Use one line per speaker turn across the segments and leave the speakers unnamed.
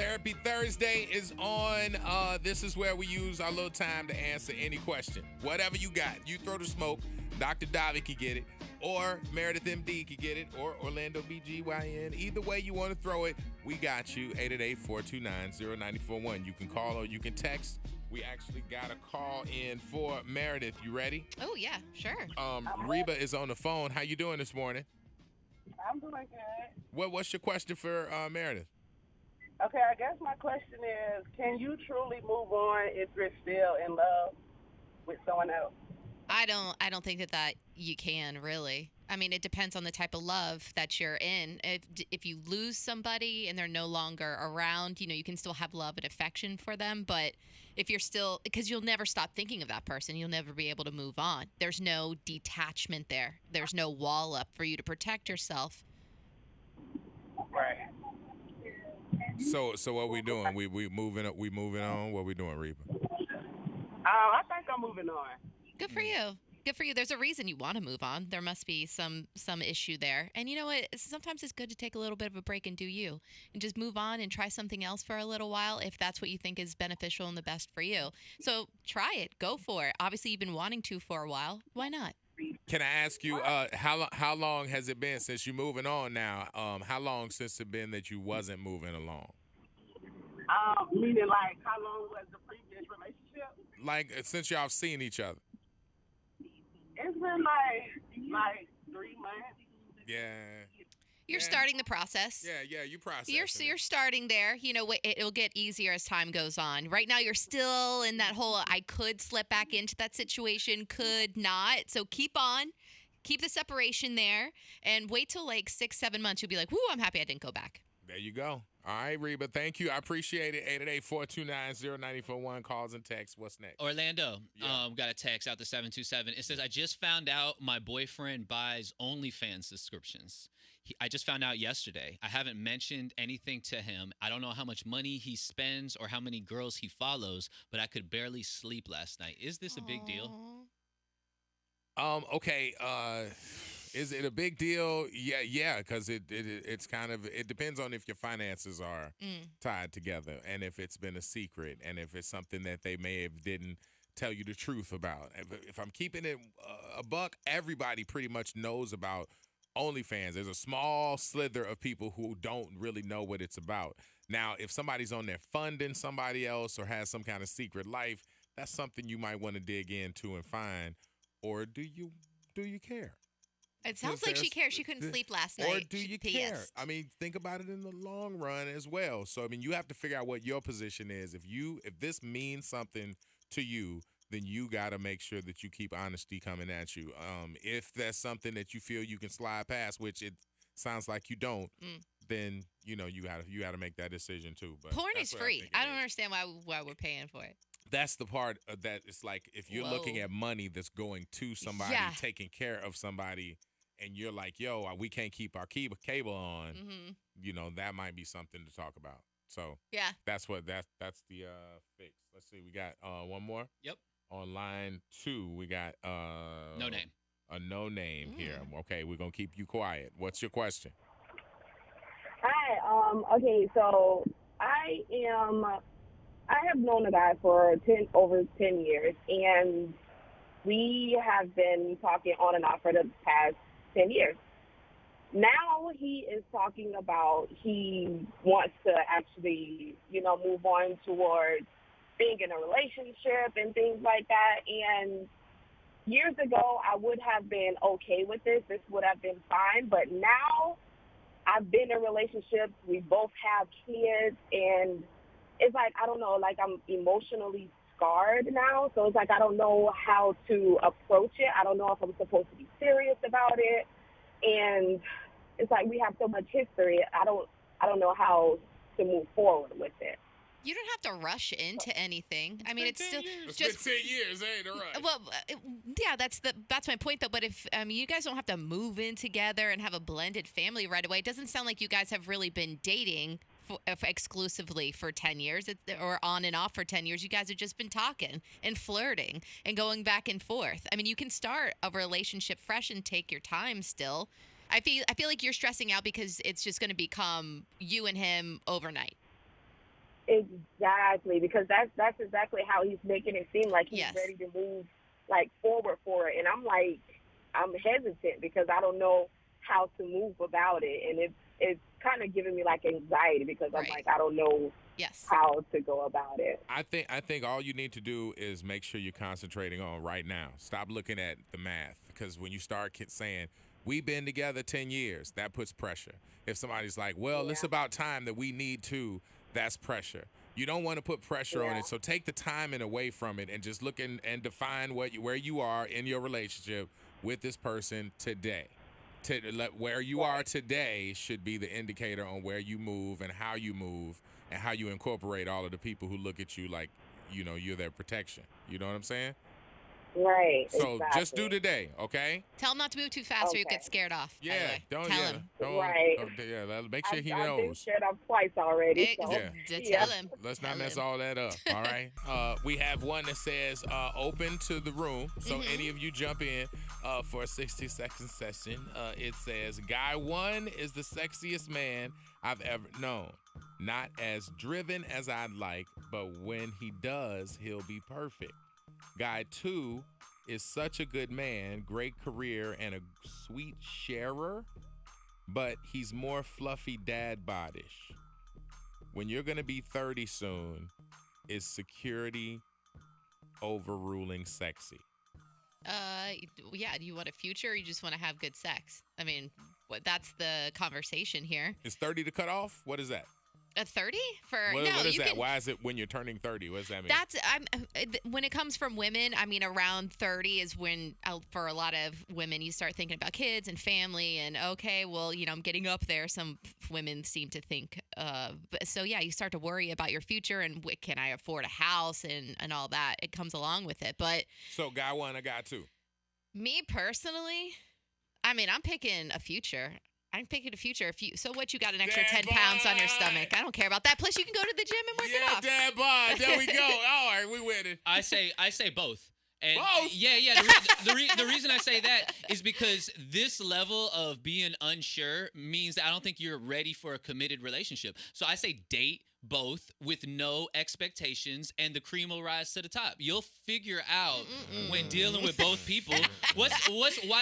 Therapy Thursday is on. This is where we use our little time to answer any question. Whatever you got, you throw the smoke. Dr. Davi can get it, or Meredith MD can get it, or Orlando BGYN. Either way you want to throw it, we got you. 888-429-0941. You can call or you can text. We actually got a call in for Meredith. You ready?
Oh, yeah, sure.
Reba is on the phone. How you doing this morning?
I'm doing good.
What's your question for Meredith?
Okay, I guess my question is, can you truly move on if you're still in love with someone else?
I don't think that you can, really. I mean, it depends on the type of love that you're in. If you lose somebody and they're no longer around, you can still have love and affection for them. But if you're still, because you'll never stop thinking of that person, you'll never be able to move on. There's no detachment there. There's no wall up for you to protect yourself.
Right.
So what we doing? We moving on. What we doing, Reba?
I think I'm moving on.
Good for you. Good for you. There's a reason you want to move on. There must be some issue there. And you know what? Sometimes it's good to take a little bit of a break and do you. And just move on and try something else for a little while if that's what you think is beneficial and the best for you. So try it. Go for it. Obviously, you've been wanting to for a while. Why not?
Can I ask you, how long has it been since you're moving on now? How long since it been that you wasn't moving along?
Meaning like how long was the previous relationship?
Like since y'all seen each other?
It's been like 3 months.
Yeah.
You're starting the process.
Yeah, you process.
You're starting there. It'll get easier as time goes on. Right now, you're still in that whole, I could slip back into that situation, could not. So keep on. Keep the separation there. And wait till like 6-7 months. You'll be like, whoo, I'm happy I didn't go back.
There you go. All right, Reba, thank you. I appreciate it. 888-429-0941. Calls and texts. What's next?
Orlando, got a text out to 727. It says, I just found out my boyfriend buys OnlyFans subscriptions. I just found out yesterday. I haven't mentioned anything to him. I don't know how much money he spends or how many girls he follows, but I could barely sleep last night. Is this a big deal?
Okay. Is it a big deal? Yeah, because it's kind of, it depends on if your finances are tied together and if it's been a secret and if it's something that they may have didn't tell you the truth about. If I'm keeping it a buck, everybody pretty much knows about OnlyFans. There's a small slither of people who don't really know what it's about. Now, if somebody's on there funding somebody else or has some kind of secret life, that's something you might want to dig into and find. Or do you care?
It sounds like she cares. She couldn't sleep last night.
Or do you care? I mean, think about it in the long run as well. So, I mean, you have to figure out what your position is. If this means something to you, then you got to make sure that you keep honesty coming at you. If that's something that you feel you can slide past, which it sounds like you don't, then you got to make that decision too. But
porn is free. I don't understand why we're paying for it.
That's the part of that. It's like if you're looking at money that's going to somebody, taking care of somebody, and you're like, yo, we can't keep our cable on, that might be something to talk about. So that's the fix. Let's see. We got one more.
Yep.
On line 2, we got
no name.
A no name here. Okay, we're gonna keep you quiet. What's your question?
Hi. Okay, so I have known a guy for over 10 years, and we have been talking on and off for the past 10 years. Now he is talking about he wants to actually, move on towards being in a relationship and things like that. And years ago, I would have been okay with this. This would have been fine. But now I've been in relationships. We both have kids. And it's like, I don't know, like I'm emotionally scarred now. So it's like I don't know how to approach it. I don't know if I'm supposed to be serious about it. And it's like we have so much history. I don't know how to move forward with it.
You don't have to rush into anything. I mean, it's still
just 10 years, ain't it? Right.
Well, yeah, that's my point, though. But if you guys don't have to move in together and have a blended family right away, it doesn't sound like you guys have really been dating exclusively for 10 years or on and off for 10 years. You guys have just been talking and flirting and going back and forth. I mean, you can start a relationship fresh and take your time still. I feel like you're stressing out because it's just going to become you and him overnight.
Exactly, because that's exactly how he's making it seem like he's
Yes.
ready to move like forward for it, and I'm hesitant because I don't know how to move about it, and it's kind of giving me like anxiety because I'm
Right.
like I don't know
Yes.
how to go about it.
I think all you need to do is make sure you're concentrating on right now. Stop looking at the math, because when you start saying we've been together 10 years, that puts pressure. If somebody's like, well, it's about time that we need to, that's pressure. You don't want to put pressure on
Yeah.
it, so take the time and away from it and just look and define where you are in your relationship with this person today. Where you are today should be the indicator on where you move and how you move and how you incorporate all of the people who look at you like, you're their protection. You know what I'm saying?
Right.
So
exactly.
just do today, okay?
Tell him not to move too fast or you'll get
Okay.
scared off. by the
Yeah,
way.
don't.
Tell
Yeah,
him.
Right.
make sure he
I've been
knows.
shut up twice already. So.
Yeah.
Tell him.
Let's not
Tell
mess
him.
all that up. All right. We have one that says open to the room. So any of you jump in for a 60-second session. It says guy 1 is the sexiest man I've ever known. Not as driven as I'd like, but when he does, he'll be perfect. Guy 2 is such a good man, great career, and a sweet sharer, but he's more fluffy dad bodish. When you're going to be 30 soon, is security overruling sexy?
Yeah. Do you want a future or you just want to have good sex? I mean, that's the conversation here.
Is 30 the cutoff? What is that?
At 30 for
What
no,
is
you
that?
can.
Why is it when you're turning 30? What does that mean?
That's when it comes from women. I mean, around 30 is when for a lot of women you start thinking about kids and family and okay, well, I'm getting up there. Some women seem to think. So yeah, you start to worry about your future and can I afford a house and all that. It comes along with it. But
So guy 1 or guy 2?
me personally, I mean, I'm picking a future. I'm picking a future. So what? You got an extra
Dad
10 pounds on your
bod.
stomach. I don't care about that. Plus, you can go to the gym and work it
Yeah,
off.
dad bod. There we go. All right, we winning.
I say both. And
Both?
Yeah. The reason I say that is because this level of being unsure means that I don't think you're ready for a committed relationship. So I say date both with no expectations, and the cream will rise to the top. You'll figure out when dealing with both people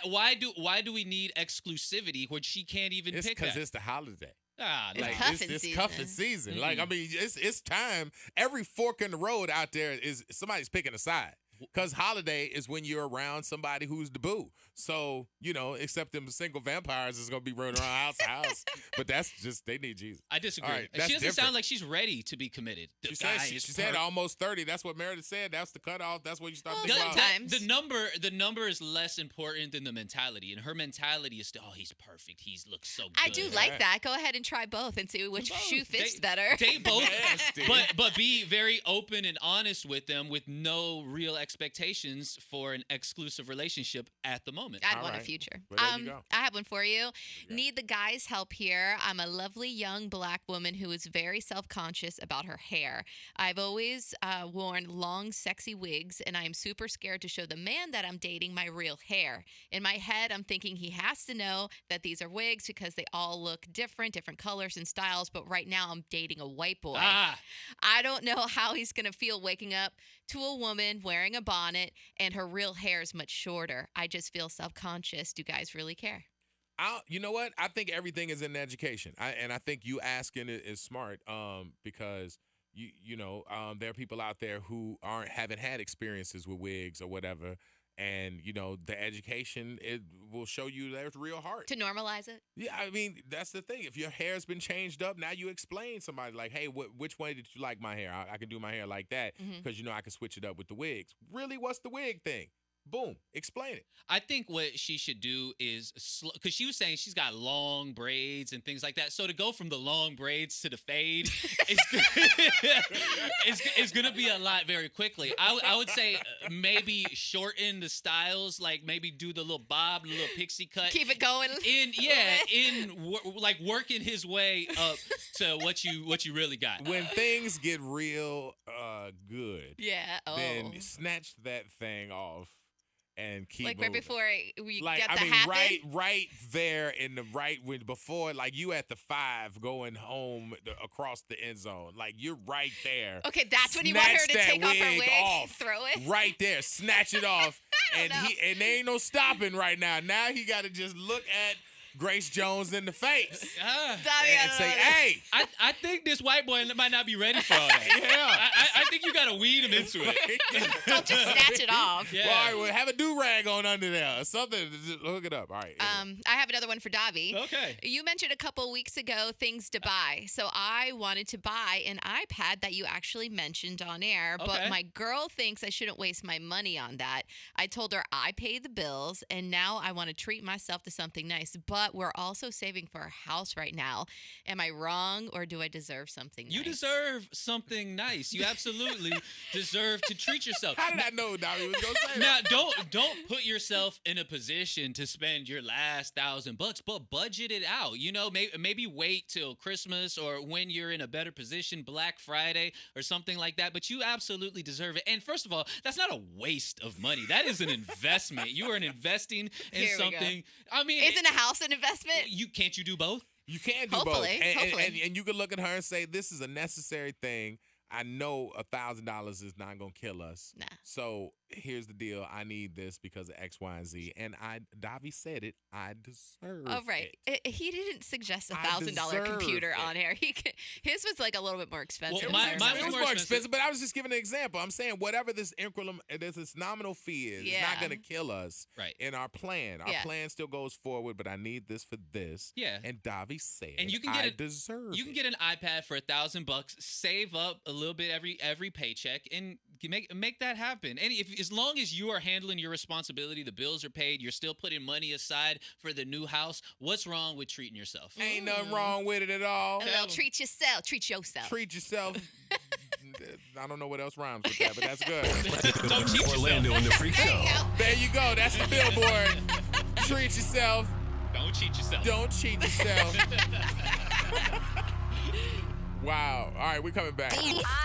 why do we need exclusivity when she can't even
It's
pick
because
that?
it's the holiday.
It's
Like
cuffing
it's
season.
cuffing season. Like I mean, it's time. Every fork in the road out there is somebody's picking a side. Because holiday is when you're around somebody who's the boo. So, except them single vampires is going to be running around house to house. But that's just, they need Jesus.
I disagree.
All right,
She
that's
doesn't
different.
sound like she's ready to be committed. The
She
guy
said,
is
she said
perfect.
almost 30. That's what Meredith said. That's the cutoff. That's what you start
Well,
thinking about.
sometimes.
The number is less important than the mentality, and her mentality is still, he's perfect. He looks so good.
I do like that. Go ahead and try both and see which shoe fits
Date-
better.
Date both,
Nasty.
but be very open and honest with them, with no real expectations for an exclusive relationship at the moment.
I'd
All
want a
right.
future.
Well, there you go.
I have one for you.
got?
Need the guy's help here. I'm a lovely young black woman who is very self-conscious about her hair. I've always worn long, sexy wigs, and I am super scared to show the man that I'm dating my real hair. In my head, I'm thinking he has to know that these are wigs because they all look different colors and styles, but right now I'm dating a white boy. I don't know how he's going to feel waking up to a woman wearing a bonnet and her real hair is much shorter. I just feel self-conscious. Do guys really care?
You know what? I think everything is in education. I think you asking it is smart because there are people out there who haven't had experiences with wigs or whatever. And, the education, it will show you there's real heart.
To normalize it?
Yeah, I mean, that's the thing. If your hair's been changed up, now you explain somebody like, hey, which way did you like my hair? I can do my hair like that because, I can switch it up with the wigs. Really, what's the wig thing? Boom. Explain it.
I think what she should do is, because she was saying she's got long braids and things like that. So to go from the long braids to the fade is going to be a lot very quickly. I would say maybe shorten the styles, like maybe do the little bob, the little pixie cut.
Keep it going.
Working his way up to what you really got.
When things get real good,
Yeah. Oh.
then snatch that thing off and keep
Like
moving.
right before we
Like,
get
I
to
mean,
happen.
right there in the before, like you at the 5 going home across the end zone. Like you're right there.
Okay, that's when you want her
Snatch
to
that
take off her
wig
wig,
off.
throw it.
Right there, snatch it off, and
know.
there ain't no stopping right now. Now he got to just look at Grace Jones in the face and say, "Hey."
I think this white boy might not be ready for all that.
Yeah.
I think you got to weed him into it.
Don't just snatch it off.
Yeah.
Well, all right, well, have a do-rag on under there or something. Just hook it up. All right. anyway.
I have another one for Davi.
Okay.
You mentioned a couple weeks ago things to buy. So I wanted to buy an iPad that you actually mentioned on air, but
Okay.
my girl thinks I shouldn't waste my money on that. I told her I pay the bills and now I want to treat myself to something nice, but we're also saving for a house right now. Am I wrong or do I deserve something
You
nice?
deserve something nice. You absolutely deserve to treat yourself.
How did I know Davi was gonna say
Now,
that?
don't put yourself in a position to spend your last $1,000, but budget it out. You know, maybe wait till Christmas or when you're in a better position, Black Friday or something like that. But you absolutely deserve it. And first of all, that's not a waste of money. That is an investment. You are investing in
Here we go.
something. I mean,
Isn't a house an investment?
can't you do both?
You can do
Hopefully,
both,
hopefully.
and you can look at her and say, "This is a necessary thing. I know $1,000 is not gonna kill us.
Nah.
So here's the deal. I need this because of X, Y, and Z." And Davi said it. I deserve
Oh, right.
it.
He didn't suggest a
I
$1,000
deserve
computer
it.
on air. His was like a little bit more expensive.
Well,
if
mine
I
It
was
remember.
was
more
more
expensive.
expensive, but I was just giving an example. I'm saying whatever this this nominal fee is, it's not
Yeah.
going to kill us
Right.
in our plan. Our
Yeah.
plan still goes forward, but I need this for this.
Yeah.
And Davi said,
And you can get
I
it-
deserve
You can
it.
get an iPad for $1,000, save up a little bit every paycheck, and you make that happen. And as long as you are handling your responsibility, the bills are paid, you're still putting money aside for the new house. What's wrong with treating yourself?
Ain't nothing wrong with it at all.
A little treat yourself. Treat yourself.
Treat yourself. I don't know what else rhymes with that, but that's good.
Don't cheat
Orlando
yourself.
and the Freak
There
Show.
you go.
There you go. That's the billboard. Treat yourself.
Don't cheat yourself.
Don't cheat yourself. Wow. All right, we're coming back.